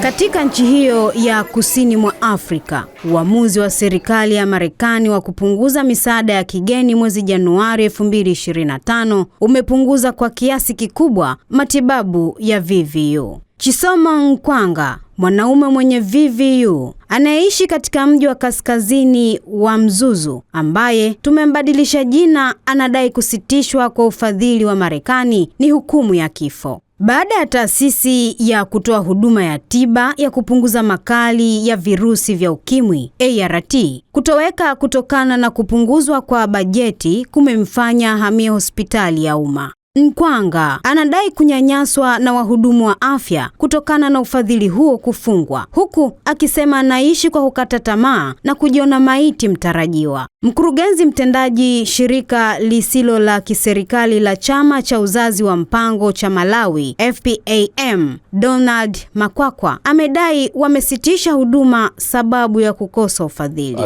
Katika nchi hiyo ya kusini mwa Afrika, uamuzi wa serikali ya Marekani wa kupunguza misaada ya kigeni mwezi Januari 2025 umepunguza kwa kiasi kikubwa matibabu ya VVU. Chisomo Nkwanga, mwanaume mwenye VVU anayeishi katika mji wa kaskazini wa Mzuzu, ambaye tumembadilisha jina, anadai kusitishwa kwa ufadhili wa Marekani ni hukumu ya kifo. Baada ya taasisi ya kutoa huduma ya tiba ya kupunguza makali ya virusi vya ukimwi ART kutoweka kutokana na kupunguzwa kwa bajeti kumemfanya hamia hospitali ya umma. Nkwanga anadai kunyanyaswa na wahudumu wa afya kutokana na ufadhili huo kufungwa, huku akisema anaishi kwa kukata tamaa na kujiona maiti mtarajiwa. Mkurugenzi mtendaji shirika lisilo la kiserikali la chama cha uzazi wa mpango cha Malawi FPAM, Donald Makwakwa, amedai wamesitisha huduma sababu ya kukosa ufadhili.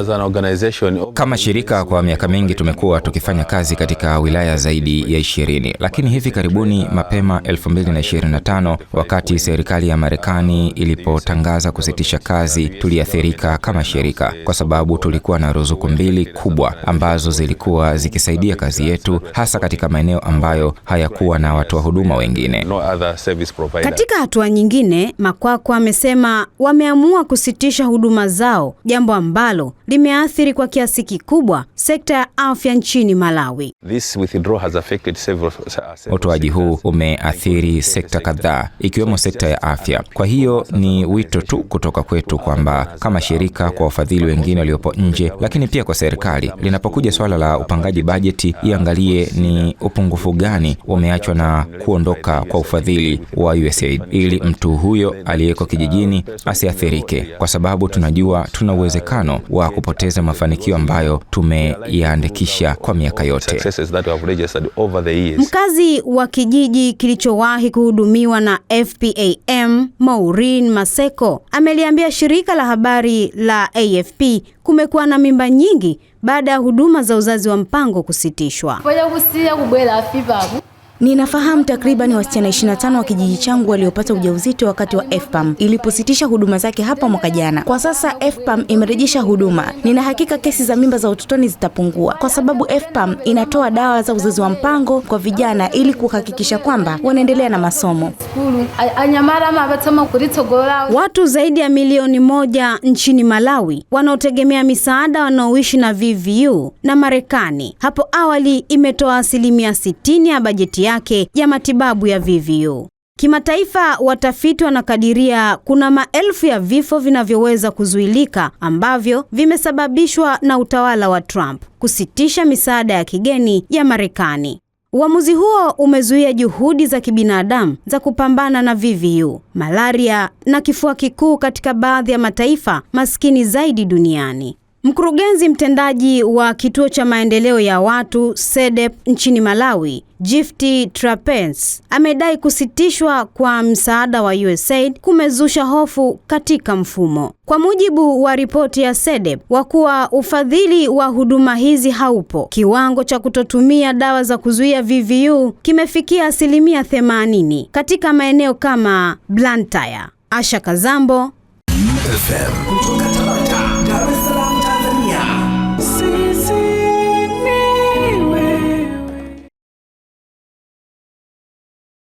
Kama shirika kwa miaka mingi tumekuwa tukifanya kazi katika wilaya zaidi ya 20, lakini hivi karibuni mapema 2025 wakati serikali ya Marekani ilipotangaza kusitisha kazi, tuliathirika kama shirika kwa sababu tulikuwa na ruzuku mbili kubwa ambazo zilikuwa zikisaidia kazi yetu, hasa katika maeneo ambayo hayakuwa na watoa huduma wengine. Katika hatua nyingine, Makwakwa amesema wameamua kusitisha huduma zao, jambo ambalo limeathiri kwa kiasi kikubwa sekta ya afya nchini Malawi. Utoaji huu umeathiri sekta kadhaa ikiwemo sekta ya afya. Kwa hiyo ni wito tu kutoka kwetu kwamba kama shirika, kwa wafadhili wengine waliopo nje, lakini pia kwa serikali, linapokuja swala la upangaji bajeti, iangalie ni upungufu gani umeachwa na kuondoka kwa ufadhili wa USAID, ili mtu huyo aliyeko kijijini asiathirike, kwa sababu tunajua tuna uwezekano wa kupoteza mafanikio ambayo tumeyaandikisha kwa miaka yote. Mkazi wa kijiji kilichowahi kuhudumiwa na FPAM, Maureen Maseko, ameliambia shirika la habari la AFP kumekuwa na mimba nyingi baada ya huduma za uzazi wa mpango kusitishwa. Ninafahamu takriban wasichana 25 wa kijiji changu waliopata ujauzito wakati wa FPAM ilipositisha huduma zake hapa mwaka jana. Kwa sasa FPAM imerejesha huduma. Nina hakika kesi za mimba za utotoni zitapungua kwa sababu FPAM inatoa dawa za uzazi wa mpango kwa vijana ili kuhakikisha kwamba wanaendelea na masomo. Watu zaidi ya milioni 1 nchini Malawi wanaotegemea misaada wanaoishi na VVU, na Marekani hapo awali imetoa 60% ya bajeti yake ya matibabu ya VVU. Kimataifa, watafiti wanakadiria kuna maelfu ya vifo vinavyoweza kuzuilika ambavyo vimesababishwa na utawala wa Trump kusitisha misaada ya kigeni ya Marekani. Uamuzi huo umezuia juhudi za kibinadamu za kupambana na VVU, malaria na kifua kikuu katika baadhi ya mataifa maskini zaidi duniani. Mkurugenzi mtendaji wa kituo cha maendeleo ya watu SEDEP nchini Malawi, Gifty Trapens, amedai kusitishwa kwa msaada wa USAID kumezusha hofu katika mfumo. Kwa mujibu wa ripoti ya SEDEP, wakuwa ufadhili wa huduma hizi haupo, kiwango cha kutotumia dawa za kuzuia VVU kimefikia 80% katika maeneo kama Blantyre. Asha Kazambo, FM.